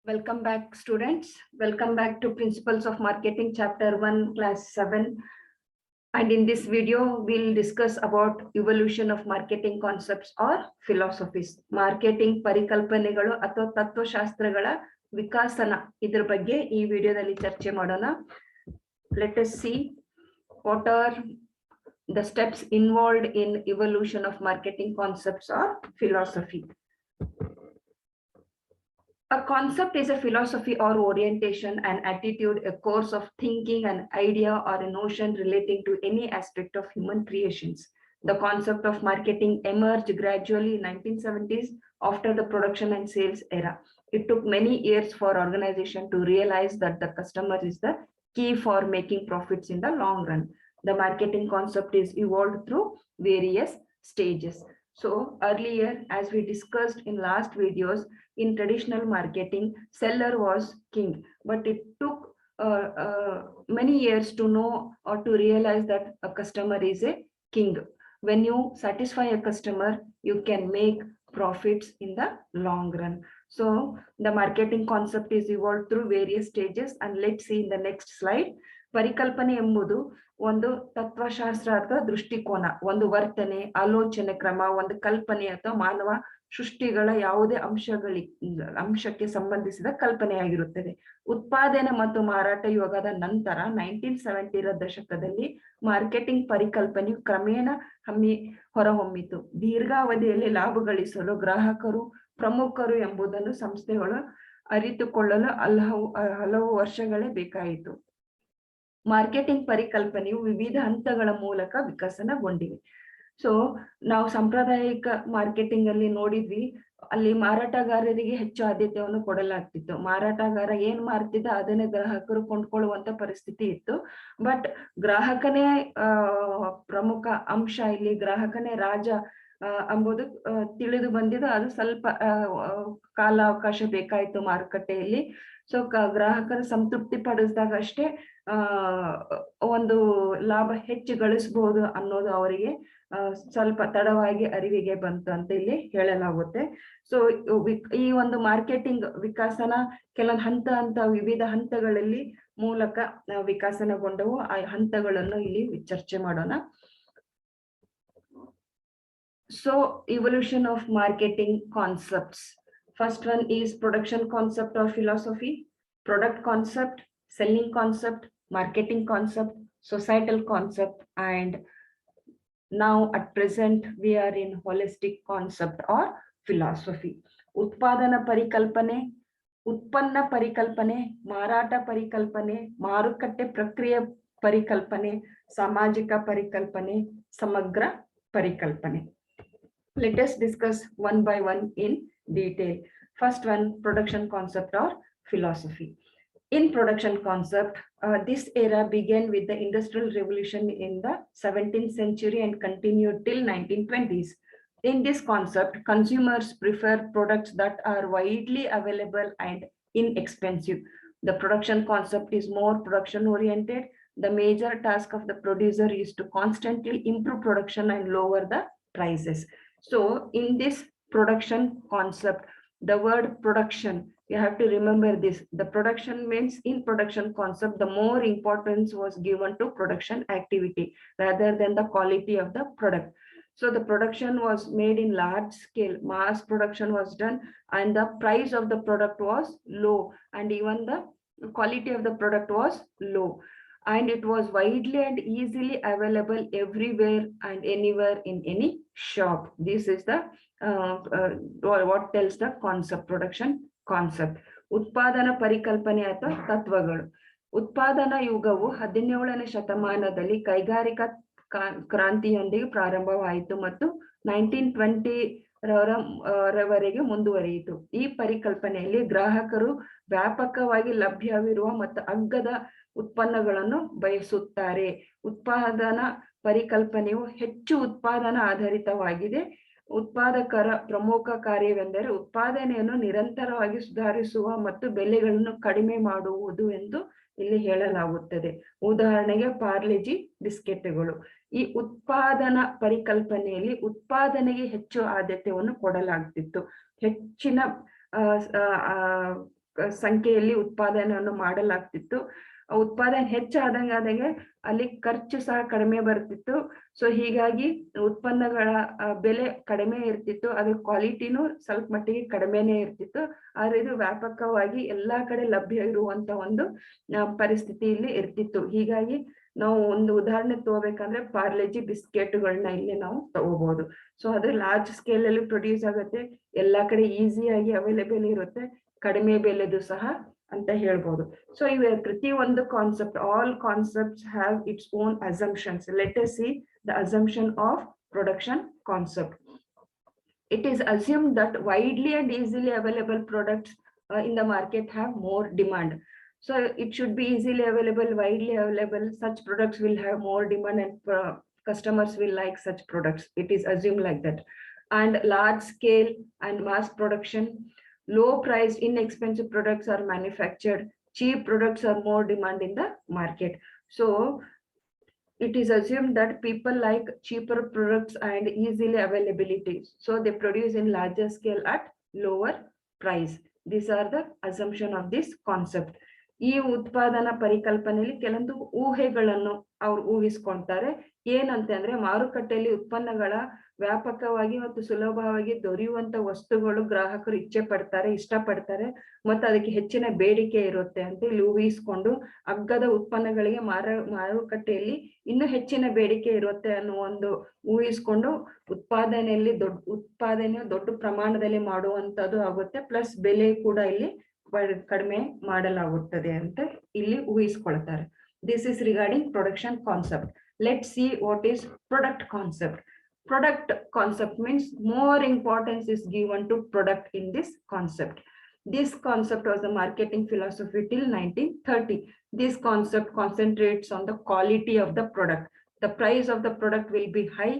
Welcome back, students. Welcome back to Principles of Marketing, Chapter 1, Class 7. And in this video, we'll discuss about evolution of marketing concepts or philosophies. Marketing ಪರಿಕಲ್ಪನೆಗಳು ಅಥವಾ ತತ್ವಶಾಸ್ತ್ರಗಳ ವಿಕಾಸನ ಇದರ ಬಗ್ಗೆ ಈ ವಿಡಿಯೋದಲ್ಲಿ ಚರ್ಚೆ ಮಾಡೋಣ. Let us see what are the steps involved in evolution of marketing concepts or philosophy. A concept is a philosophy or orientation, an attitude, a course of thinking, an idea or a notion relating to any aspect of human creations. The concept of marketing emerged gradually in 1970s after the production and sales era. It took many years for organization to realize that the customer is the key for making profits in the long run. The marketing concept is evolved through various stages. So earlier, as we discussed in last videos, in traditional marketing, seller was king, but it took many years to know or to realize that a customer is a king. When you satisfy a customer, you can make profits in the long run. So the marketing concept is evolved through various stages, and let's see in the next slide. ಪರಿಕಲ್ಪನೆ ಎಂಬುದು ಒಂದು ತತ್ವಶಾಸ್ತ್ರ ಅಥವಾ ದೃಷ್ಟಿಕೋನ, ಒಂದು ವರ್ತನೆ, ಆಲೋಚನೆ ಕ್ರಮ, ಒಂದು ಕಲ್ಪನೆ ಅಥವಾ ಮಾನವ ಸೃಷ್ಟಿಗಳ ಯಾವುದೇ ಅಂಶಕ್ಕೆ ಸಂಬಂಧಿಸಿದ ಕಲ್ಪನೆಯಾಗಿರುತ್ತದೆ. ಉತ್ಪಾದನೆ ಮತ್ತು ಮಾರಾಟ ಯುಗದ ನಂತರ 1970ರ ದಶಕದಲ್ಲಿ ಮಾರ್ಕೆಟಿಂಗ್ ಪರಿಕಲ್ಪನೆಯು ಕ್ರಮೇಣ ಹೊರಹೊಮ್ಮಿತು. ದೀರ್ಘಾವಧಿಯಲ್ಲಿ ಲಾಭ ಗಳಿಸಲು ಗ್ರಾಹಕರು ಪ್ರಮುಖರು ಎಂಬುದನ್ನು ಸಂಸ್ಥೆಗಳು ಅರಿತುಕೊಳ್ಳಲು ಹಲವು ವರ್ಷಗಳೇ ಬೇಕಾಯಿತು. ಮಾರ್ಕೆಟಿಂಗ್ ಪರಿಕಲ್ಪನೆಯು ವಿವಿಧ ಹಂತಗಳ ಮೂಲಕ ವಿಕಸನಗೊಂಡಿವೆ. ಸೊ ನಾವು ಸಾಂಪ್ರದಾಯಿಕ ಮಾರ್ಕೆಟಿಂಗ್ ಅಲ್ಲಿ ನೋಡಿದ್ವಿ, ಅಲ್ಲಿ ಮಾರಾಟಗಾರರಿಗೆ ಹೆಚ್ಚು ಆದ್ಯತೆಯನ್ನು ಕೊಡಲಾಗ್ತಿತ್ತು. ಮಾರಾಟಗಾರ ಏನ್ ಮಾರ್ತಿದ್ದ ಅದನ್ನೇ ಗ್ರಾಹಕರು ಕೊಂಡ್ಕೊಳ್ಳುವಂತ ಪರಿಸ್ಥಿತಿ ಇತ್ತು. ಬಟ್ ಗ್ರಾಹಕನೇ ಪ್ರಮುಖ ಅಂಶ, ಇಲ್ಲಿ ಗ್ರಾಹಕನೇ ರಾಜ ಎಂಬುದು ತಿಳಿದು ಬಂದಿದ್ದು. ಅದು ಸ್ವಲ್ಪ ಕಾಲಾವಕಾಶ ಬೇಕಾಯ್ತು ಮಾರುಕಟ್ಟೆಯಲ್ಲಿ. ಸೊ ಗ್ರಾಹಕರ ಸಂತೃಪ್ತಿ ಪಡಿಸಿದಾಗ ಅಷ್ಟೇ ಒಂದು ಲಾಭ ಹೆಚ್ಚು ಗಳಿಸಬಹುದು ಅನ್ನೋದು ಅವರಿಗೆ ಸ್ವಲ್ಪ ತಡವಾಗಿ ಅರಿವಿಗೆ ಬಂತು ಅಂತ ಇಲ್ಲಿ ಹೇಳಲಾಗುತ್ತೆ. ಸೊ ಈ ಒಂದು ಮಾರ್ಕೆಟಿಂಗ್ ವಿಕಾಸನ ಕೆಲವೊಂದು ವಿವಿಧ ಹಂತಗಳಲ್ಲಿ ಮೂಲಕ ವಿಕಾಸನಗೊಂಡವು. ಆ ಹಂತಗಳನ್ನು ಇಲ್ಲಿ ಚರ್ಚೆ ಮಾಡೋಣ. So evolution of marketing concepts. First one is production concept or philosophy, product concept, selling concept, marketing concept, societal concept, and now at present we are in holistic concept or philosophy. ಉತ್ಪಾದನಾ ಪರಿಕಲ್ಪನೆ, ಉತ್ಪನ್ನ ಪರಿಕಲ್ಪನೆ, ಮಾರಾಟ ಪರಿಕಲ್ಪನೆ, ಮಾರುಕಟ್ಟೆ ಪ್ರಕ್ರಿಯೆ ಪರಿಕಲ್ಪನೆ, ಸಾಮಾಜಿಕ ಪರಿಕಲ್ಪನೆ, ಸಮಗ್ರ ಪರಿಕಲ್ಪನೆ. Let us discuss one by one in detail. First one, production concept or philosophy. In production concept, this era began with the Industrial Revolution in the 17th century and continued till 1920s. In this concept, consumers prefer products that are widely available and inexpensive. The production concept is more production oriented. The major task of the producer is to constantly improve production and lower the prices. So in this production concept, the word production, you have to remember this. The production means in production concept, the more importance was given to production activity rather than the quality of the product. So the production was made in large scale, mass production was done, and the price of the product was low, and even the quality of the product was low. And it was widely and easily available everywhere and anywhere in any shop. This is the what tells the concept, production concept. ಉತ್ಪಾದನಾ ಪರಿಕಲ್ಪನೆ ಅಥವಾ ತತ್ವಗಳು. ಉತ್ಪಾದನಾ ಯುಗವು 17ನೇ ಶತಮಾನದಲ್ಲಿ ಕೈಗಾರಿಕಾ ಕ್ರಾಂತಿಯೊಂದಿಗೆ ಪ್ರಾರಂಭವಾಯಿತು ಮತ್ತು 1920 ರವರೆಗೆ ಮುಂದುವರಿಯಿತು. ಈ ಪರಿಕಲ್ಪನೆಯಲ್ಲಿ ಗ್ರಾಹಕರು ವ್ಯಾಪಕವಾಗಿ ಲಭ್ಯವಿರುವ ಮತ್ತು ಅಗ್ಗದ ಉತ್ಪನ್ನಗಳನ್ನು ಬಯಸುತ್ತಾರೆ. ಉತ್ಪಾದನಾ ಪರಿಕಲ್ಪನೆಯು ಹೆಚ್ಚು ಉತ್ಪಾದನಾ ಆಧಾರಿತವಾಗಿದೆ. ಉತ್ಪಾದಕರ ಪ್ರಮುಖ ಕಾರ್ಯವೆಂದರೆ ಉತ್ಪಾದನೆಯನ್ನು ನಿರಂತರವಾಗಿ ಸುಧಾರಿಸುವ ಮತ್ತು ಬೆಲೆಗಳನ್ನು ಕಡಿಮೆ ಮಾಡುವುದು ಎಂದು ಇಲ್ಲಿ ಹೇಳಲಾಗುತ್ತದೆ. ಉದಾಹರಣೆಗೆ ಪಾರ್ಲೆಜಿ ಬಿಸ್ಕೆಟ್ಗಳು. ಈ ಉತ್ಪಾದನಾ ಪರಿಕಲ್ಪನೆಯಲ್ಲಿ ಉತ್ಪಾದನೆಗೆ ಹೆಚ್ಚು ಆದ್ಯತೆಯನ್ನು ಕೊಡಲಾಗ್ತಿತ್ತು. ಹೆಚ್ಚಿನ ಸಂಖ್ಯೆಯಲ್ಲಿ ಉತ್ಪಾದನೆಯನ್ನು ಮಾಡಲಾಗ್ತಿತ್ತು. ಉತ್ಪಾದನೆ ಹೆಚ್ಚಾದಂಗೆ ಅಲ್ಲಿ ಖರ್ಚು ಸಹ ಕಡಿಮೆ ಬರ್ತಿತ್ತು. ಸೊ ಹೀಗಾಗಿ ಉತ್ಪನ್ನಗಳ ಬೆಲೆ ಕಡಿಮೆ ಇರ್ತಿತ್ತು, ಅದ್ರ ಕ್ವಾಲಿಟಿನೂ ಸ್ವಲ್ಪ ಮಟ್ಟಿಗೆ ಕಡಿಮೆನೇ ಇರ್ತಿತ್ತು. ಆದ್ರೆ ಇದು ವ್ಯಾಪಕವಾಗಿ ಎಲ್ಲಾ ಕಡೆ ಲಭ್ಯ ಇರುವಂತ ಒಂದು ಪರಿಸ್ಥಿತಿಯಲ್ಲಿ ಇರ್ತಿತ್ತು. ಹೀಗಾಗಿ ನಾವು ಒಂದು ಉದಾಹರಣೆ ತಗೋಬೇಕಂದ್ರೆ ಪಾರ್ಲೆಜಿ ಬಿಸ್ಕೆಟ್ಗಳನ್ನ ಇಲ್ಲಿ ನಾವು ತಗೋಬಹುದು. ಸೊ ಅದು ಲಾರ್ಜ್ ಸ್ಕೇಲ್ ಅಲ್ಲಿ ಪ್ರೊಡ್ಯೂಸ್ ಆಗುತ್ತೆ, ಎಲ್ಲಾ ಕಡೆ ಈಸಿಯಾಗಿ ಅವೈಲೇಬಲ್ ಇರುತ್ತೆ, ಕಡಿಮೆ ಬೆಲೆದು ಸಹ ಅಂತ ಹೇಳ್ಬೋದು. ಸೊ ಇವೆ ಪ್ರತಿ ಒಂದು concept, all concepts have its own assumptions. Let us see the assumption of production concept. It is assumed that widely and easily available products in the market have more demand. So it should be easily available, widely available. Such products will have more demand and customers will like such products. It is assumed like that. And large scale and mass production, low priced, inexpensive products are manufactured. Cheap products are more demand in the market. So it is assumed that people like cheaper products and easily availability. So they produce in larger scale at lower price. These are the assumption of this concept. ಈ ಉತ್ಪಾದನಾ ಪರಿಕಲ್ಪನೆಯಲ್ಲಿ ಕೆಲವೊಂದು ಊಹೆಗಳನ್ನು ಅವ್ರು ಊಹಿಸ್ಕೊಂತಾರೆ. ಏನಂತಂದ್ರೆ ಮಾರುಕಟ್ಟೆಯಲ್ಲಿ ಉತ್ಪನ್ನಗಳ ವ್ಯಾಪಕವಾಗಿ ಮತ್ತು ಸುಲಭವಾಗಿ ದೊರೆಯುವಂತ ವಸ್ತುಗಳು ಗ್ರಾಹಕರು ಇಷ್ಟಪಡ್ತಾರೆ ಮತ್ತು ಅದಕ್ಕೆ ಹೆಚ್ಚಿನ ಬೇಡಿಕೆ ಇರುತ್ತೆ ಅಂತ ಇಲ್ಲಿ ಊಹಿಸ್ಕೊಂಡು ಅಗ್ಗದ ಉತ್ಪನ್ನಗಳಿಗೆ ಮಾರುಕಟ್ಟೆಯಲ್ಲಿ ಇನ್ನೂ ಹೆಚ್ಚಿನ ಬೇಡಿಕೆ ಇರುತ್ತೆ ಅನ್ನೋ ಒಂದು ಊಹಿಸ್ಕೊಂಡು ಉತ್ಪಾದನೆಯು ದೊಡ್ಡ ಪ್ರಮಾಣದಲ್ಲಿ ಮಾಡುವಂತದ್ದು ಆಗುತ್ತೆ, ಪ್ಲಸ್ ಬೆಲೆ ಕೂಡ ಇಲ್ಲಿ ಕಡಿಮೆ ಮಾಡಲಾಗುತ್ತದೆ ಅಂತ ಇಲ್ಲಿ ಊಹಿಸ್ಕೊಳ್ತಾರೆ. This is regarding production concept. Let's see what is product concept. Product concept means more importance is given to product in this concept. This concept was the marketing philosophy till 1930. This concept concentrates on the quality of the product. The price of the product will be high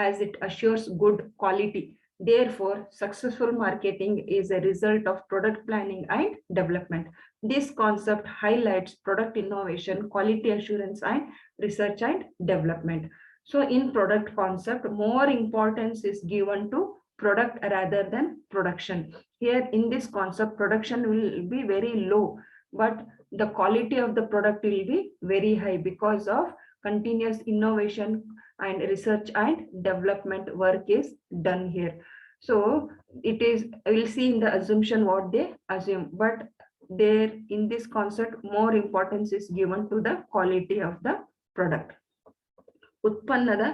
as it assures good quality. Therefore, successful marketing is a result of product planning and development. This concept highlights product innovation, quality assurance, and research and development. So in product concept, more importance is given to product rather than production. Here in this concept, production will be very low, but the quality of the product will be very high because of continuous innovation and research and development work is done here. So it is, we'll see in the assumption what they assume, but there in this concept, more importance is given to the quality of the product. ಉತ್ಪನ್ನದ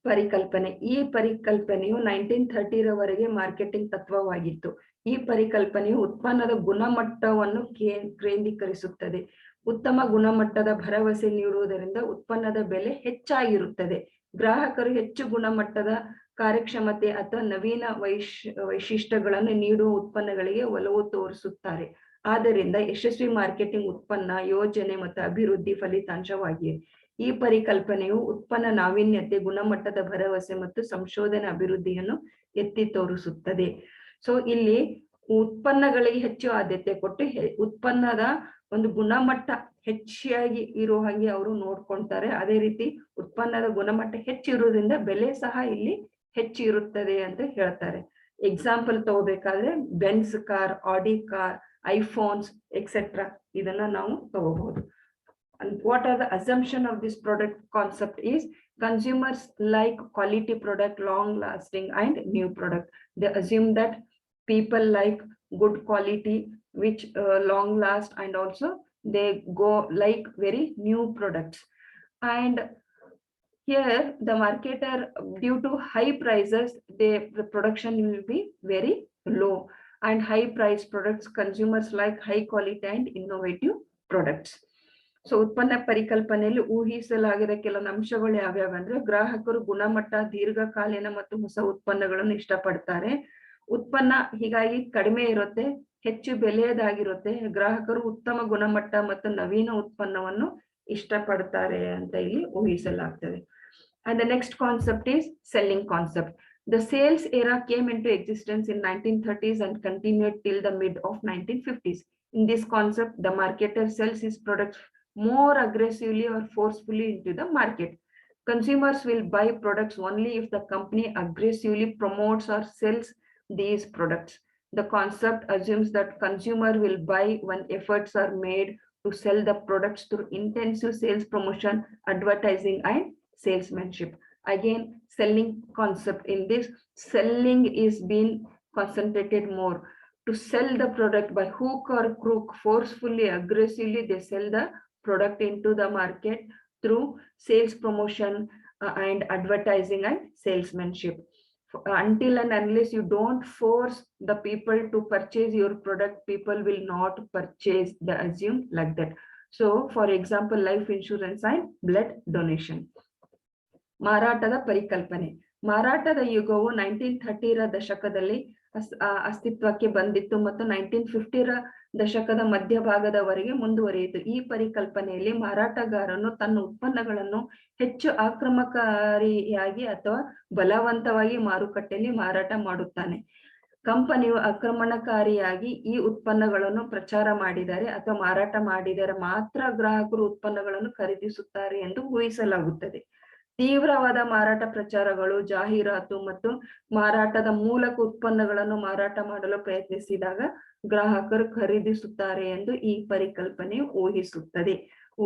ಪರಿಕಲ್ಪನೆ. ಈ ಪರಿಕಲ್ಪನೆಯು 1930 ರವರೆಗೆ marketing ತತ್ವವಾಗಿತ್ತು. ಈ ಪರಿಕಲ್ಪನೆಯು ಉತ್ಪನ್ನದ ಗುಣಮಟ್ಟವನ್ನು ಕೇಂದ್ರೀಕರಿಸುತ್ತದೆ. ಉತ್ತಮ ಗುಣಮಟ್ಟದ ಭರವಸೆ ನೀಡುವುದರಿಂದ ಉತ್ಪನ್ನದ ಬೆಲೆ ಹೆಚ್ಚಾಗಿರುತ್ತದೆ. ಗ್ರಾಹಕರು ಹೆಚ್ಚು ಗುಣಮಟ್ಟದ, ಕಾರ್ಯಕ್ಷಮತೆ ಅಥವಾ ನವೀನ ವೈಶಿಷ್ಟ್ಯಗಳನ್ನು ನೀಡುವ ಉತ್ಪನ್ನಗಳಿಗೆ ಒಲವು ತೋರಿಸುತ್ತಾರೆ. ಆದ್ದರಿಂದ ಯಶಸ್ವಿ ಮಾರ್ಕೆಟಿಂಗ್ ಉತ್ಪನ್ನ ಯೋಜನೆ ಮತ್ತು ಅಭಿವೃದ್ಧಿ ಫಲಿತಾಂಶವಾಗಿದೆ. ಈ ಪರಿಕಲ್ಪನೆಯು ಉತ್ಪನ್ನ ನಾವೀನ್ಯತೆ, ಗುಣಮಟ್ಟದ ಭರವಸೆ ಮತ್ತು ಸಂಶೋಧನೆ ಅಭಿವೃದ್ಧಿಯನ್ನು ಎತ್ತಿ ತೋರಿಸುತ್ತದೆ. ಸೊ ಇಲ್ಲಿ ಉತ್ಪನ್ನಗಳಿಗೆ ಹೆಚ್ಚು ಆದ್ಯತೆ ಕೊಟ್ಟು ಉತ್ಪನ್ನದ ಒಂದು ಗುಣಮಟ್ಟ ಹೆಚ್ಚಾಗಿ ಇರೋ ಹಾಗೆ ಅವರು ನೋಡ್ಕೊಂತಾರೆ. ಅದೇ ರೀತಿ ಉತ್ಪನ್ನದ ಗುಣಮಟ್ಟ ಹೆಚ್ಚಿರುವುದರಿಂದ ಬೆಲೆ ಸಹ ಇಲ್ಲಿ ಹೆಚ್ಚು ಇರುತ್ತದೆ ಅಂತ ಹೇಳ್ತಾರೆ. ಎಕ್ಸಾಂಪಲ್ ತಗೋಬೇಕಾದ್ರೆ Benz car, Audi car, iPhones etcetera ಇದನ್ನ ನಾವು ತಗೋಬಹುದು. And what are the assumption of this product concept is consumers like quality product, long lasting and new product. They assume that people like good quality which long last, and also they go like very new products. And here the marketer, due to high prices, the production will be very low, and high price products consumers like high quality and innovative products. So ಉತ್ಪನ್ನ ಪರಿಕಲ್ಪನೆಯಲ್ಲಿ ಊಹಿಸಲಾಗಿದ ಕೆಲವೊಂದು ಅಂಶಗಳು ಯಾವ್ಯಾವ ಅಂದ್ರೆ, ಗ್ರಾಹಕರು ಗುಣಮಟ್ಟ, ದೀರ್ಘಕಾಲೀನ ಮತ್ತು ಹೊಸ ಉತ್ಪನ್ನಗಳನ್ನು ಇಷ್ಟಪಡ್ತಾರೆ. ಉತ್ಪನ್ನ ಹೀಗಾಗಿ ಕಡಿಮೆ ಇರುತ್ತೆ, ಹೆಚ್ಚು ಬೆಲೆಯದಾಗಿರುತ್ತೆ. ಗ್ರಾಹಕರು ಉತ್ತಮ ಗುಣಮಟ್ಟ ಮತ್ತು ನವೀನ ಉತ್ಪನ್ನವನ್ನು ಇಷ್ಟಪಡ್ತಾರೆ ಅಂತ ಇಲ್ಲಿ ಊಹಿಸಲಾಗ್ತದೆ. And the next concept is selling concept. The sales era came into existence in 1930s and continued till the mid of 1950s. In this concept, the marketer sells his products more aggressively or forcefully into the market. Consumers will buy products only if the company aggressively promotes or sells these products. The concept assumes that consumer will buy when efforts are made to sell the products through intensive sales promotion, advertising, and salesmanship. Again, selling concept. In this, selling is being concentrated more. To sell the product by hook or crook, forcefully, aggressively, they sell the product into the market through sales promotion and advertising and salesmanship. Until and unless you don't force the people to purchase your product, people will not purchase the assume like that. So for example, life insurance and blood donation. ಮಾರಾಟದ ಪರಿಕಲ್ಪನೆ. ಮಾರಾಟದ ಯುಗವು 1930ರ ದಶಕದಲ್ಲಿ ಅಸ್ತಿತ್ವಕ್ಕೆ ಬಂದಿತ್ತು ಮತ್ತು 1950ರ ದಶಕದ ಮಧ್ಯಭಾಗದವರೆಗೆ ಮುಂದುವರಿಯಿತು. ಈ ಪರಿಕಲ್ಪನೆಯಲ್ಲಿ ಮಾರಾಟಗಾರನು ತನ್ನ ಉತ್ಪನ್ನಗಳನ್ನು ಹೆಚ್ಚು ಆಕ್ರಮಣಕಾರಿಯಾಗಿ ಅಥವಾ ಬಲವಂತವಾಗಿ ಮಾರುಕಟ್ಟೆಯಲ್ಲಿ ಮಾರಾಟ ಮಾಡುತ್ತಾನೆ. ಕಂಪನಿಯು ಆಕ್ರಮಣಕಾರಿಯಾಗಿ ಈ ಉತ್ಪನ್ನಗಳನ್ನು ಪ್ರಚಾರ ಮಾಡಿದರೆ ಅಥವಾ ಮಾರಾಟ ಮಾಡಿದರೆ ಮಾತ್ರ ಗ್ರಾಹಕರು ಉತ್ಪನ್ನಗಳನ್ನು ಖರೀದಿಸುತ್ತಾರೆ ಎಂದು ಊಹಿಸಲಾಗುತ್ತದೆ. ತೀವ್ರವಾದ ಮಾರಾಟ ಪ್ರಚಾರಗಳು, ಜಾಹೀರಾತು ಮತ್ತು ಮಾರಾಟದ ಮೂಲಕ ಉತ್ಪನ್ನಗಳನ್ನು ಮಾರಾಟ ಮಾಡಲು ಪ್ರಯತ್ನಿಸಿದಾಗ ಗ್ರಾಹಕರು ಖರೀದಿಸುತ್ತಾರೆ ಎಂದು ಈ ಪರಿಕಲ್ಪನೆಯು ಊಹಿಸುತ್ತದೆ.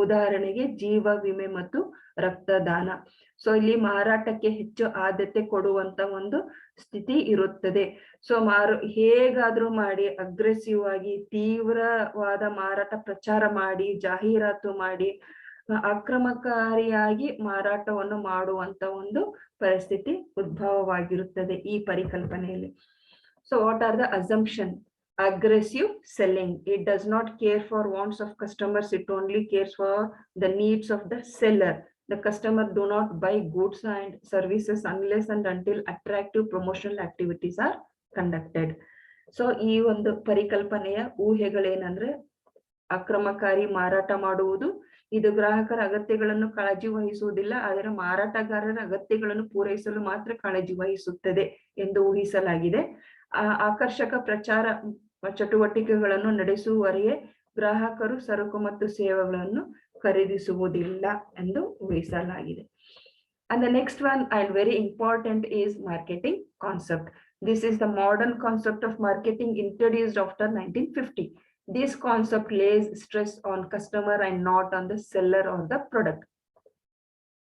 ಉದಾಹರಣೆಗೆ ಜೀವ ವಿಮೆ ಮತ್ತು ರಕ್ತದಾನ. ಸೊ ಇಲ್ಲಿ ಮಾರಾಟಕ್ಕೆ ಹೆಚ್ಚು ಆದ್ಯತೆ ಕೊಡುವಂತ ಒಂದು ಸ್ಥಿತಿ ಇರುತ್ತದೆ. ಸೊ ಹೇಗಾದ್ರೂ ಮಾಡಿ ಅಗ್ರೆಸಿವ್ ಆಗಿ ತೀವ್ರವಾದ ಮಾರಾಟ ಪ್ರಚಾರ ಮಾಡಿ, ಜಾಹೀರಾತು ಮಾಡಿ, ಆಕ್ರಮಣಕಾರಿಯಾಗಿ ಮಾರಾಟವನ್ನು ಮಾಡುವಂತ ಒಂದು ಪರಿಸ್ಥಿತಿ ಉದ್ಭವವಾಗಿರುತ್ತದೆ ಈ ಪರಿಕಲ್ಪನೆಯಲ್ಲಿ. So what are the assumption? Aggressive selling. It does not care for wants of customers. It only cares for the needs of the seller. The customer do not buy goods and services unless and until attractive promotional activities are conducted. So ಈ ಒಂದು ಪರಿಕಲ್ಪನೆಯ ಊಹೆಗಳೇನಂದ್ರೆ ಆಕ್ರಮಣಕಾರಿ ಮಾರಾಟ ಮಾಡುವುದು, ಇದು ಗ್ರಾಹಕರ ಅಗತ್ಯಗಳನ್ನು ಕಾಳಜಿ ವಹಿಸುವುದಿಲ್ಲ, ಆದರೆ ಮಾರಾಟಗಾರರ ಅಗತ್ಯಗಳನ್ನು ಪೂರೈಸಲು ಮಾತ್ರ ಕಾಳಜಿ ವಹಿಸುತ್ತದೆ ಎಂದು ಊಹಿಸಲಾಗಿದೆ. ಆಕರ್ಷಕ ಪ್ರಚಾರ ಚಟುವಟಿಕೆಗಳನ್ನು ನಡೆಸುವವರೆಗೆ ಗ್ರಾಹಕರು ಸರಕು ಮತ್ತು ಸೇವೆಗಳನ್ನು ಖರೀದಿಸುವುದಿಲ್ಲ ಎಂದು ಊಹಿಸಲಾಗಿದೆ. And the next one and very important is marketing concept. This is the modern concept of marketing introduced after 1950. This concept lays stress on customer and not on the seller or the product.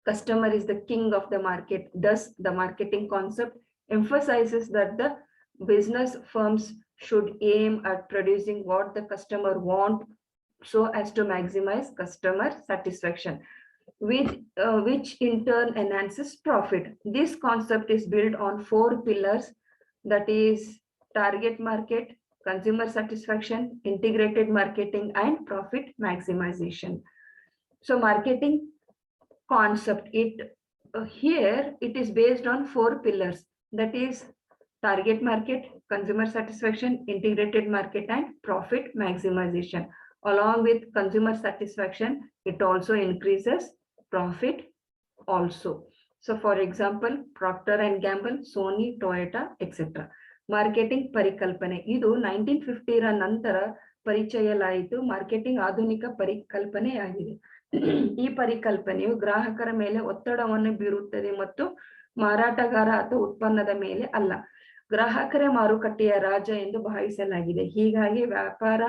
Customer is the king of the market. Thus, the marketing concept emphasizes that the business firms should aim at producing what the customer want so as to maximize customer satisfaction, which in turn enhances profit. This concept is built on 4 pillars, that is target market, consumer satisfaction, integrated marketing, and profit maximization. So marketing concept, here it is based on 4 pillars, that is target market, consumer satisfaction, integrated market, and profit maximization. Along with consumer satisfaction, it also increases profit also. So for example, Procter and Gamble, Sony, Toyota, etc. Marketing ಪರಿಕಲ್ಪನೆ ಇದು 1950ರ ನಂತರ ಪರಿಚಯಲಾಯಿತು. Marketing ಆಧುನಿಕ ಪರಿಕಲ್ಪನೆಯಾಗಿದೆ. ಈ ಪರಿಕಲ್ಪನೆಯು ಗ್ರಾಹಕರ ಮೇಲೆ ಒತ್ತಡವನ್ನು ಬೀರುತ್ತದೆ ಮತ್ತು ಮಾರಾಟಗಾರ ಅಥವಾ ಉತ್ಪನ್ನದ ಮೇಲೆ ಅಲ್ಲ. ಗ್ರಾಹಕರೇ ಮಾರುಕಟ್ಟೆಯ ರಾಜ ಎಂದು ಭಾವಿಸಲಾಗಿದೆ. ಹೀಗಾಗಿ ವ್ಯಾಪಾರ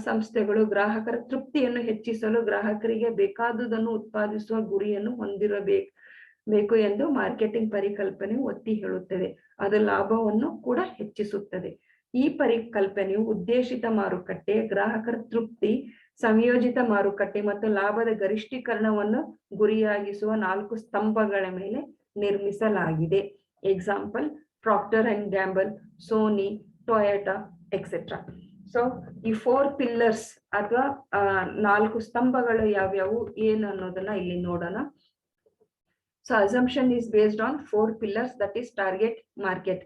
ಸಂಸ್ಥೆಗಳು ಗ್ರಾಹಕರ ತೃಪ್ತಿಯನ್ನು ಹೆಚ್ಚಿಸಲು ಗ್ರಾಹಕರಿಗೆ ಬೇಕಾದುದನ್ನು ಉತ್ಪಾದಿಸುವ ಗುರಿಯನ್ನು ಹೊಂದಿರಬೇಕು ಎಂದು ಮಾರ್ಕೆಟಿಂಗ್ ಪರಿಕಲ್ಪನೆ ಒತ್ತಿ ಹೇಳುತ್ತದೆ. ಅದು ಲಾಭವನ್ನು ಕೂಡ ಹೆಚ್ಚಿಸುತ್ತದೆ. ಈ ಪರಿಕಲ್ಪನೆಯು ಉದ್ದೇಶಿತ ಮಾರುಕಟ್ಟೆ, ಗ್ರಾಹಕರ ತೃಪ್ತಿ, ಸಂಯೋಜಿತ ಮಾರುಕಟ್ಟೆ ಮತ್ತು ಲಾಭದ ಗರಿಷ್ಠೀಕರಣವನ್ನು ಗುರಿಯಾಗಿಸುವ 4 ಸ್ತಂಭಗಳ ಮೇಲೆ ನಿರ್ಮಿಸಲಾಗಿದೆ. Example Procter and Gamble, Sony, Toyota, etc. So ಈ 4 pillars ಅಥವಾ 4 ಸ್ತಂಭಗಳು ಯಾವ್ಯಾವು ಏನು ಅನ್ನೋದನ್ನ ಇಲ್ಲಿ ನೋಡೋಣ. So assumption is based on 4 pillars, that is target market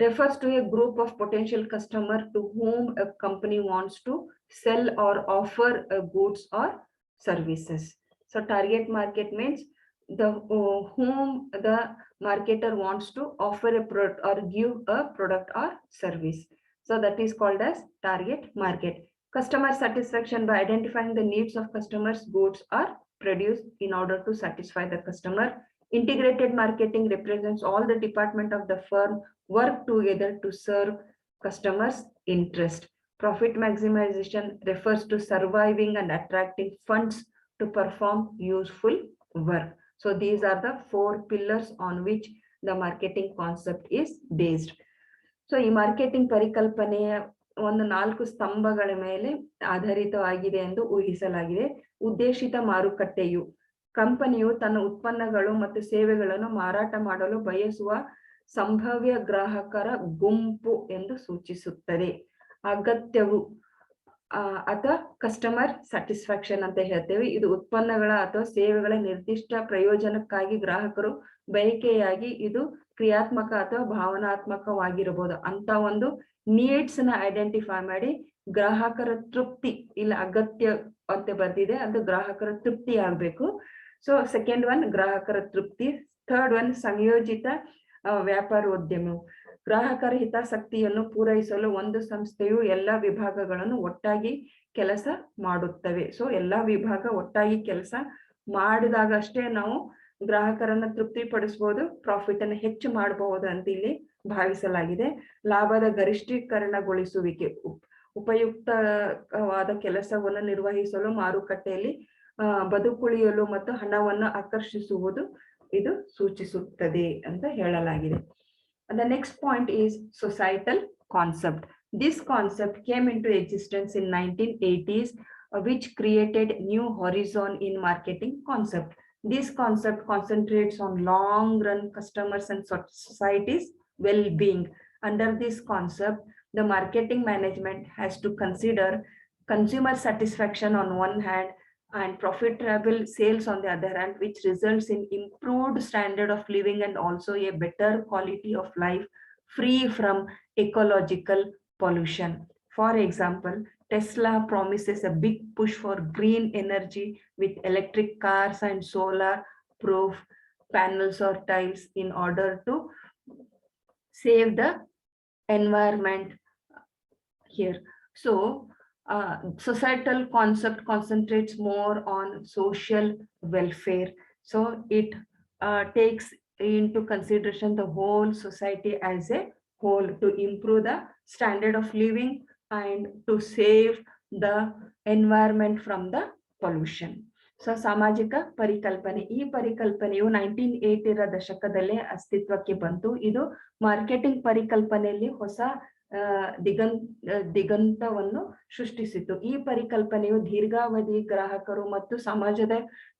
refers to a group of potential customer to whom a company wants to sell or offer goods or services. So target market means the whom the marketer wants to offer a product or give a product or service. So that is called as target market. Customer satisfaction, by identifying the needs of customers, goods are produced in order to satisfy the customer. Integrated marketing represents all the department of the firm work together to serve customers. interest. Profit maximization refers to surviving and attracting funds to perform useful work. So these are the 4 pillars on which the marketing concept is based. So ಈ marketing ಪರಿಕಲ್ಪನೆಯ ಒಂದು 4 ಸ್ತಂಭಗಳ ಮೇಲೆ ಆಧಾರಿತವಾಗಿದೆ ಎಂದು ಊಹಿಸಲಾಗಿದೆ. ಉದ್ದೇಶಿತ ಮಾರುಕಟ್ಟೆಯು ಕಂಪನಿಯು ತನ್ನ ಉತ್ಪನ್ನಗಳು ಮತ್ತು ಸೇವೆಗಳನ್ನು ಮಾರಾಟ ಮಾಡಲು ಬಯಸುವ ಸಂಭಾವ್ಯ ಗ್ರಾಹಕರ ಗುಂಪು ಎಂದು ಸೂಚಿಸುತ್ತದೆ. ಅಗತ್ಯವು ಅಥವಾ ಕಸ್ಟಮರ್ ಸ್ಯಾಟಿಸ್ಫ್ಯಾಕ್ಷನ್ ಅಂತ ಹೇಳ್ತೇವೆ. ಇದು ಉತ್ಪನ್ನಗಳ ಅಥವಾ ಸೇವೆಗಳ ನಿರ್ದಿಷ್ಟ ಪ್ರಯೋಜನಕ್ಕಾಗಿ ಗ್ರಾಹಕರು ಬಯಕೆಯಾಗಿ ಇದು ಕ್ರಿಯಾತ್ಮಕ ಅಥವಾ ಭಾವನಾತ್ಮಕವಾಗಿರಬಹುದು ಅಂತ ಒಂದು ನೀಡ್ಸ್ ನ ಐಡೆಂಟಿಫೈ ಮಾಡಿ ಗ್ರಾಹಕರ ತೃಪ್ತಿ, ಇಲ್ಲ ಅಗತ್ಯ ಅಂತ ಬರ್ದಿದೆ, ಅದು ಗ್ರಾಹಕರ ತೃಪ್ತಿ ಆಗ್ಬೇಕು. ಸೊ ಸೆಕೆಂಡ್ ಒನ್ ಗ್ರಾಹಕರ ತೃಪ್ತಿ. ಥರ್ಡ್ ಒನ್ ಸಂಯೋಜಿತ ವ್ಯಾಪಾರೋದ್ಯಮ. ಗ್ರಾಹಕರ ಹಿತಾಸಕ್ತಿಯನ್ನು ಪೂರೈಸಲು ಒಂದು ಸಂಸ್ಥೆಯು ಎಲ್ಲಾ ವಿಭಾಗಗಳನ್ನು ಒಟ್ಟಾಗಿ ಕೆಲಸ ಮಾಡುತ್ತವೆ. ಸೊ ಎಲ್ಲಾ ವಿಭಾಗ ಒಟ್ಟಾಗಿ ಕೆಲಸ ಮಾಡಿದಾಗ ಅಷ್ಟೇ ನಾವು ಗ್ರಾಹಕರನ್ನ ತೃಪ್ತಿ ಪಡಿಸಬಹುದು, ಪ್ರಾಫಿಟ್ ಅನ್ನು ಹೆಚ್ಚು ಮಾಡಬಹುದು ಅಂತ ಇಲ್ಲಿ ಭಾವಿಸಲಾಗಿದೆ. ಲಾಭದ ಗರಿಷ್ಠೀಕರಣಗೊಳಿಸುವಿಕೆ. ಉಪಯುಕ್ತವಾದ ಕೆಲಸವನ್ನು ನಿರ್ವಹಿಸಲು ಮಾರುಕಟ್ಟೆಯಲ್ಲಿ ಬದುಕುಳಿಯಲು ಮತ್ತು ಹಣವನ್ನು ಆಕರ್ಷಿಸುವುದು ಇದು ಸೂಚಿಸುತ್ತದೆ ಅಂತ ಹೇಳಲಾಗಿದೆ. The next point is societal concept. This concept came into existence in 1980s, which created new horizon in marketing concept. This concept concentrates on long-run customers and society's well-being. Under this concept, the marketing management has to consider consumer satisfaction on one hand and profitable sales on the other hand, which results in improved standard of living and also a better quality of life free from ecological pollution. For example, Tesla promises a big push for green energy with electric cars and solar proof panels or tiles in order to save the environment here. So societal concept concentrates more on social welfare. So it takes into consideration the whole society as a whole to improve the standard of living and to save the environment from the pollution. So ಸಾಮಾಜಿಕ ಪರಿಕಲ್ಪನೆ. ಈ ಪರಿಕಲ್ಪನೆಯು 1980ರ ದಶಕದಲ್ಲೇ ಅಸ್ತಿತ್ವಕ್ಕೆ ಬಂತು. ಇದು marketing ಪರಿಕಲ್ಪನೆಯಲ್ಲಿ ಹೊಸ ದಿಗಂತವನ್ನು ಸೃಷ್ಟಿಸಿತು. ಈ ಪರಿಕಲ್ಪನೆಯು ದೀರ್ಘಾವಧಿ ಗ್ರಾಹಕರು ಮತ್ತು ಸಮಾಜದ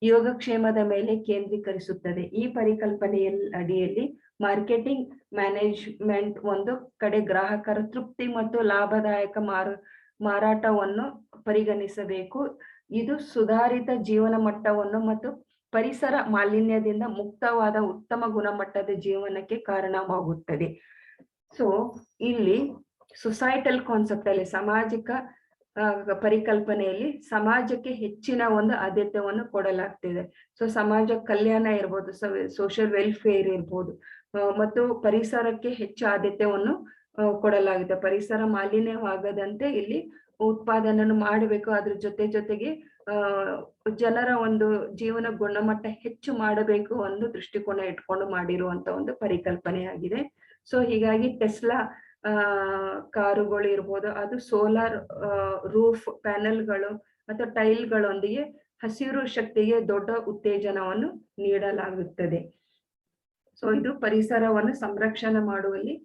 ಯೋಗಕ್ಷೇಮದ ಮೇಲೆ ಕೇಂದ್ರೀಕರಿಸುತ್ತದೆ. ಈ ಪರಿಕಲ್ಪನೆಯ ಅಡಿಯಲ್ಲಿ ಮಾರ್ಕೆಟಿಂಗ್ ಮ್ಯಾನೇಜ್ಮೆಂಟ್ ಒಂದು ಕಡೆ ಗ್ರಾಹಕರ ತೃಪ್ತಿ ಮತ್ತು ಲಾಭದಾಯಕ ಮಾರಾಟವನ್ನು ಪರಿಗಣಿಸಬೇಕು. ಇದು ಸುಧಾರಿತ ಜೀವನ ಮಟ್ಟವನ್ನು ಮತ್ತು ಪರಿಸರ ಮಾಲಿನ್ಯದಿಂದ ಮುಕ್ತವಾದ ಉತ್ತಮ ಗುಣಮಟ್ಟದ ಜೀವನಕ್ಕೆ ಕಾರಣವಾಗುತ್ತದೆ. ಸೊ ಇಲ್ಲಿ ಸೊಸೈಟಲ್ ಕಾನ್ಸೆಪ್ಟ್ ಅಲ್ಲಿ ಸಾಮಾಜಿಕ ಪರಿಕಲ್ಪನೆಯಲ್ಲಿ ಸಮಾಜಕ್ಕೆ ಹೆಚ್ಚಿನ ಒಂದು ಆದ್ಯತೆಯನ್ನು ಕೊಡಲಾಗ್ತಿದೆ. ಸೊ ಸಮಾಜ ಕಲ್ಯಾಣ ಇರ್ಬೋದು, ಸೋಷಿಯಲ್ ವೆಲ್ಫೇರ್ ಇರ್ಬೋದು, ಮತ್ತು ಪರಿಸರಕ್ಕೆ ಹೆಚ್ಚು ಆದ್ಯತೆಯನ್ನು ಕೊಡಲಾಗಿದೆ. ಪರಿಸರ ಮಾಲಿನ್ಯವಾಗದಂತೆ ಇಲ್ಲಿ ಉತ್ಪಾದನೆಯನ್ನು ಮಾಡಬೇಕು. ಅದ್ರ ಜೊತೆಗೆ ಜನರ ಒಂದು ಜೀವನ ಗುಣಮಟ್ಟ ಹೆಚ್ಚು ಮಾಡಬೇಕು ಒಂದು ದೃಷ್ಟಿಕೋನ ಇಟ್ಕೊಂಡು ಮಾಡಿರುವಂತ ಒಂದು ಪರಿಕಲ್ಪನೆಯಾಗಿದೆ. ಸೊ ಹೀಗಾಗಿ ಟೆಸ್ಲಾ ಕಾರುಗಳು ಇರ್ಬೋದು, ಅದು ಸೋಲಾರ್ ರೂಫ್ ಪ್ಯಾನೆಲ್ಗಳು ಅಥವಾ ಟೈಲ್ಗಳೊಂದಿಗೆ ಹಸಿರು ಶಕ್ತಿಗೆ ದೊಡ್ಡ ಉತ್ತೇಜನವನ್ನು ನೀಡಲಾಗುತ್ತದೆ. ಸೊ ಇದು ಪರಿಸರವನ್ನು ಸಂರಕ್ಷಣೆ ಮಾಡುವಲ್ಲಿ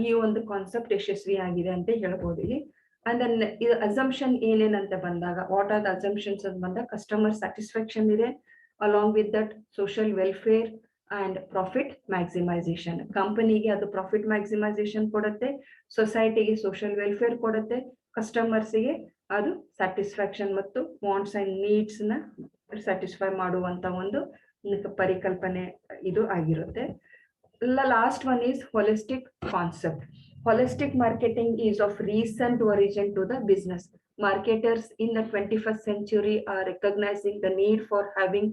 ಈ ಒಂದು ಕಾನ್ಸೆಪ್ಟ್ ಯಶಸ್ವಿಯಾಗಿದೆ ಅಂತ ಹೇಳ್ಬೋದು ಇಲ್ಲಿ. ಅಂಡ್ ದೆನ್ ಇದು ಅಸಂಪ್ಷನ್ ಏನೇನಂತ ಬಂದಾಗ, ವಾಟ್ ಆರ್ ದ ಅಸಂಪ್ಷನ್ಸ್ ಅಂತ ಬಂದಾಗ ಕಸ್ಟಮರ್ ಸ್ಯಾಟಿಸ್ಫ್ಯಾಕ್ಷನ್ ಇದೆ, along with that social welfare and profit maximisation. ಕಂಪನಿಗೆ ಅದು ಪ್ರಾಫಿಟ್ ಮ್ಯಾಕ್ಸಿಮೈಸೇಷನ್ ಕೊಡುತ್ತೆ, ಸೊಸೈಟಿಗೆ ಸೋಷಿಯಲ್ ವೆಲ್ಫೇರ್ ಕೊಡುತ್ತೆ, ಕಸ್ಟಮರ್ಸ್ಗೆ ಅದು ಸ್ಯಾಟಿಸ್ಫ್ಯಾಕ್ಷನ್ ಮತ್ತು ವಾಂಟ್ಸ್ ಅಂಡ್ ನೀಡ್ಸ್ ನ ಸ್ಯಾಟಿಸ್ಫೈ ಮಾಡುವಂತ ಒಂದು ಪರಿಕಲ್ಪನೆ ಇದು ಆಗಿರುತ್ತೆ. Last one is holistic concept. Holistic marketing is of recent origin to the business. Marketers in the 21st century are recognizing the need for having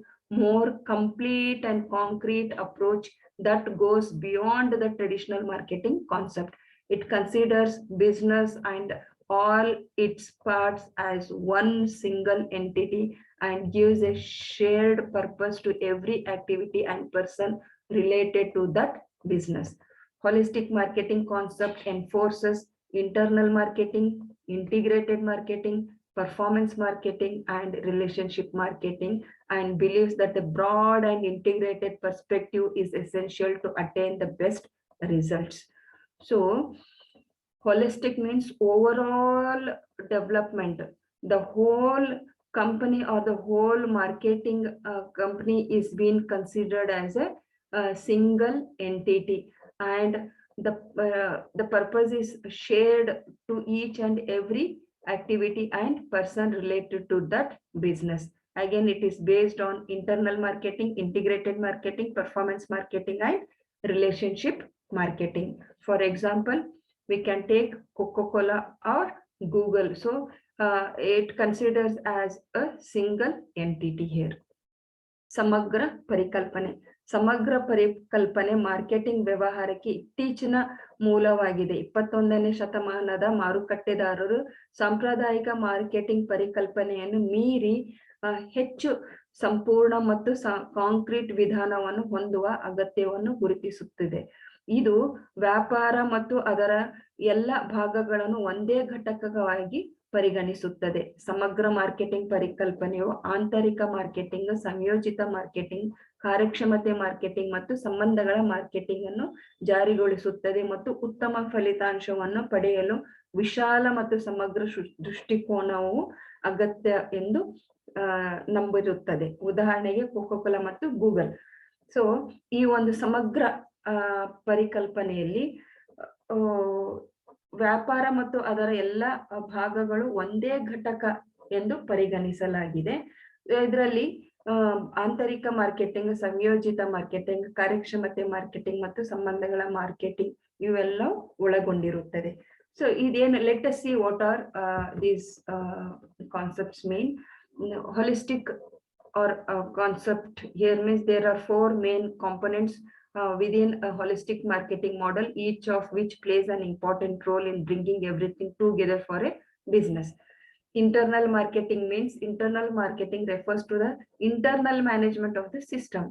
more complete and concrete approach that goes beyond the traditional marketing concept. It considers business and all its parts as one single entity and gives a shared purpose to every activity and person related to that business. Holistic marketing concept enforces internal marketing, integrated marketing, performance marketing, and relationship marketing, and believes that the broad and integrated perspective is essential to attain the best results. So holistic means overall development. The whole company or the whole marketing company is being considered as a single entity, and the purpose is shared to each and every activity and person related to that business. Again, it is based on internal marketing, integrated marketing, performance marketing, and relationship marketing. For example, we can take Coca-Cola or Google. So it considers as a single entity here. ಸಮಗ್ರ ಪರಿಕಲ್ಪನೆ. ಸಮಗ್ರ ಪರಿಕಲ್ಪನೆ marketing ವ್ಯವಹಾರಕ್ಕೆ ಇತ್ತೀಚಿನ ಮೂಲವಾಗಿದೆ. 21ನೇ ಶತಮಾನದ ಮಾರುಕಟ್ಟೆದಾರರು ಸಾಂಪ್ರದಾಯಿಕ marketing ಪರಿಕಲ್ಪನೆಯನ್ನು ಮೀರಿ ಹೆಚ್ಚು ಸಂಪೂರ್ಣ ಮತ್ತು ಕಾಂಕ್ರೀಟ್ ವಿಧಾನವನ್ನು ಹೊಂದುವ ಅಗತ್ಯವನ್ನು ಗುರುತಿಸುತ್ತಿದೆ. ಇದು ವ್ಯಾಪಾರ ಮತ್ತು ಅದರ ಎಲ್ಲ ಭಾಗಗಳನ್ನು ಒಂದೇ ಘಟಕವಾಗಿ ಪರಿಗಣಿಸುತ್ತದೆ. ಸಮಗ್ರ ಮಾರ್ಕೆಟಿಂಗ್ ಪರಿಕಲ್ಪನೆಯು ಆಂತರಿಕ ಮಾರ್ಕೆಟಿಂಗ್, ಸಂಯೋಜಿತ ಮಾರ್ಕೆಟಿಂಗ್, ಕಾರ್ಯಕ್ಷಮತೆ ಮಾರ್ಕೆಟಿಂಗ್ ಮತ್ತು ಸಂಬಂಧಗಳ ಮಾರ್ಕೆಟಿಂಗ್ ಅನ್ನು ಜಾರಿಗೊಳಿಸುತ್ತದೆ ಮತ್ತು ಉತ್ತಮ ಫಲಿತಾಂಶವನ್ನು ಪಡೆಯಲು ವಿಶಾಲ ಮತ್ತು ಸಮಗ್ರ ದೃಷ್ಟಿಕೋನವು ಅಗತ್ಯ ಎಂದು ನಂಬಿರುತ್ತದೆ. ಉದಾಹರಣೆಗೆ ಕೋಕಾಕೋಲಾ ಮತ್ತು ಗೂಗಲ್. ಸೊ ಈ ಒಂದು ಸಮಗ್ರ ಪರಿಕಲ್ಪನೆಯಲ್ಲಿ ವ್ಯಾಪಾರ ಮತ್ತು ಅದರ ಎಲ್ಲ ಭಾಗಗಳು ಒಂದೇ ಘಟಕ ಎಂದು ಪರಿಗಣಿಸಲಾಗಿದೆ. ಇದರಲ್ಲಿ ಆಂತರಿಕ ಮಾರ್ಕೆಟಿಂಗ್, ಸಂಯೋಜಿತ ಮಾರ್ಕೆಟಿಂಗ್, ಕಾರ್ಯಕ್ಷಮತೆ ಮಾರ್ಕೆಟಿಂಗ್ ಮತ್ತು ಸಂಬಂಧಗಳ ಮಾರ್ಕೆಟಿಂಗ್ ಇವೆಲ್ಲ ಒಳಗೊಂಡಿರುತ್ತದೆ. ಸೊ ಇದೇನು, let us see what are these concepts mean. Holistic or concept here means there are 4 main components within a holistic marketing model, each of which plays an important role in bringing everything together for a business. Internal marketing means, internal marketing refers to the internal management of the system,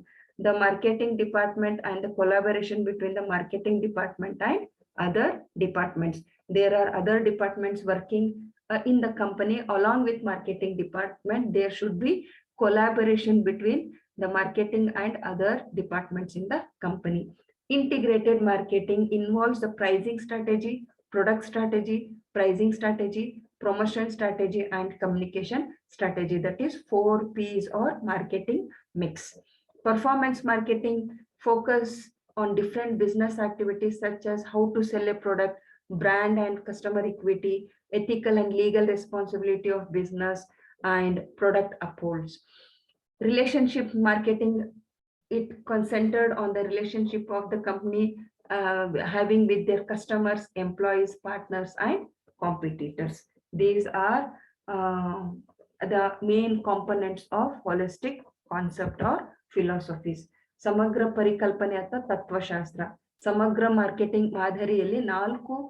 the marketing department, and the collaboration between the marketing department and other departments. There are other departments working in the company along with marketing department. There should be collaboration between the marketing and other departments in the company. Integrated marketing involves the pricing strategy, product strategy, pricing strategy, promotion strategy, and communication strategy. That is 4 P's or marketing mix. Performance marketing focus on different business activities such as how to sell a product, brand and customer equity, ethical and legal responsibility of business, and product upholds. Relationship marketing, it concentrated on the relationship of the company having with their customers, employees, partners, and competitors. These are the main components of holistic concept or philosophies. ಸಮಗ್ರ ಪರಿಕಲ್ಪನೆ ಅಥವಾ ತತ್ವಶಾಸ್ತ್ರ. ಸಮಗ್ರ marketing ಮಾದರಿಯಲ್ಲಿ 4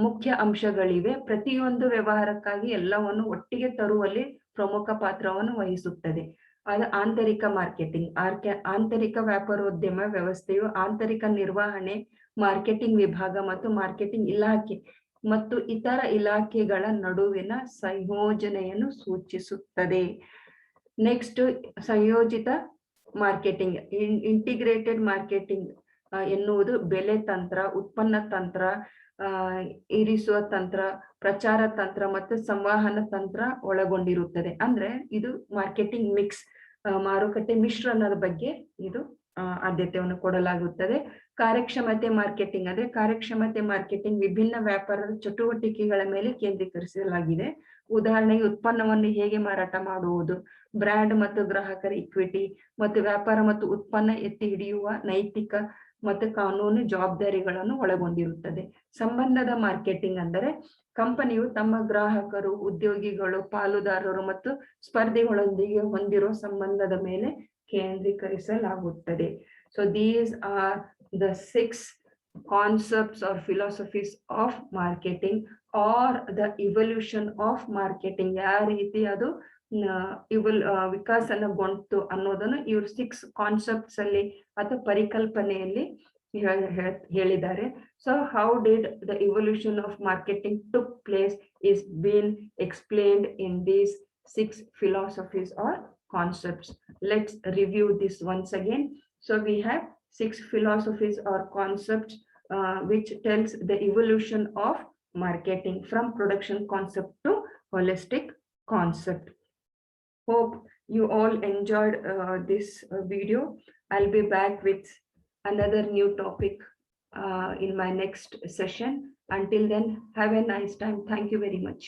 ಮುಖ್ಯ ಅಂಶಗಳಿವೆ. ಪ್ರತಿಯೊಂದು ವ್ಯವಹಾರಕ್ಕಾಗಿ ಎಲ್ಲವನ್ನು ಒಟ್ಟಿಗೆ ತರುವಲ್ಲಿ ಪ್ರಮುಖ ಪಾತ್ರವನ್ನು ವಹಿಸುತ್ತದೆ. ಅದು ಆಂತರಿಕ ಮಾರ್ಕೆಟಿಂಗ್. ಆಂತರಿಕ ವ್ಯಾಪಾರೋದ್ಯಮ ವ್ಯವಸ್ಥೆಯು ಆಂತರಿಕ ನಿರ್ವಹಣೆ, ಮಾರ್ಕೆಟಿಂಗ್ ವಿಭಾಗ ಮತ್ತು ಮಾರ್ಕೆಟಿಂಗ್ ಇಲಾಖೆ ಮತ್ತು ಇತರ ಇಲಾಖೆಗಳ ನಡುವಿನ ಸಂಯೋಜನೆಯನ್ನು ಸೂಚಿಸುತ್ತದೆ. ನೆಕ್ಸ್ಟ್, ಸಂಯೋಜಿತ ಮಾರ್ಕೆಟಿಂಗ್. ಇಂಟಿಗ್ರೇಟೆಡ್ ಮಾರ್ಕೆಟಿಂಗ್ ಎನ್ನುವುದು ಬೆಲೆ ತಂತ್ರ, ಉತ್ಪನ್ನ ತಂತ್ರ, ಇರಿಸುವ ತಂತ್ರ, ಪ್ರಚಾರ ತಂತ್ರ ಮತ್ತು ಸಂವಹನ ತಂತ್ರ ಒಳಗೊಂಡಿರುತ್ತದೆ. ಅಂದ್ರೆ ಇದು ಮಾರ್ಕೆಟಿಂಗ್ ಮಿಕ್ಸ್, ಮಾರುಕಟ್ಟೆ ಮಿಶ್ರಣದ ಬಗ್ಗೆ ಇದು ಆದ್ಯತೆಯನ್ನು ಕೊಡಲಾಗುತ್ತದೆ. ಕಾರ್ಯಕ್ಷಮತೆ ಮಾರ್ಕೆಟಿಂಗ್ ಅಂದ್ರೆ ಕಾರ್ಯಕ್ಷಮತೆ ಮಾರ್ಕೆಟಿಂಗ್ ವಿಭಿನ್ನ ವ್ಯಾಪಾರದ ಚಟುವಟಿಕೆಗಳ ಮೇಲೆ ಕೇಂದ್ರೀಕರಿಸಲಾಗಿದೆ. ಉದಾಹರಣೆಗೆ ಉತ್ಪನ್ನವನ್ನು ಹೇಗೆ ಮಾರಾಟ ಮಾಡುವುದು, ಬ್ರ್ಯಾಂಡ್ ಮತ್ತು ಗ್ರಾಹಕರ ಇಕ್ವಿಟಿ, ಮತ್ತು ವ್ಯಾಪಾರ ಮತ್ತು ಉತ್ಪನ್ನ ಎತ್ತಿ ಹಿಡಿಯುವ ನೈತಿಕ ಮತ್ತು ಕಾನೂನು ಜವಾಬ್ದಾರಿಗಳನ್ನು ಒಳಗೊಂಡಿರುತ್ತದೆ. ಸಂಬಂಧದ ಮಾರ್ಕೆಟಿಂಗ್ ಅಂದರೆ ಕಂಪನಿಯು ತಮ್ಮ ಗ್ರಾಹಕರು, ಉದ್ಯೋಗಿಗಳು, ಪಾಲುದಾರರು ಮತ್ತು ಸ್ಪರ್ಧಿಗಳೊಂದಿಗೆ ಹೊಂದಿರುವ ಸಂಬಂಧದ ಮೇಲೆ ಕೇಂದ್ರೀಕರಿಸಲಾಗುತ್ತದೆ. So these are the 6 concepts or philosophies of marketing or the evolution of marketing. ಯಾವ ರೀತಿ ಅದು ವಿಕಾಸನಗೊಂಡು ಅನ್ನೋದನ್ನು ಇವರು 6 ಕಾನ್ಸೆಪ್ಟ್ಸ್ ಅಲ್ಲಿ ಅಥವಾ ಪರಿಕಲ್ಪನೆಯಲ್ಲಿ ಹೇಳಿದ್ದಾರೆ. So how did the evolution of marketing took place is being explained in these 6 philosophies or concepts. Let's review this once again. So we have 6 philosophies or concepts which tells the evolution of marketing from production concept to holistic concept. Hope you all enjoyed this video. I'll be back with another new topic in my next session. Until then, have a nice time. Thank you very much.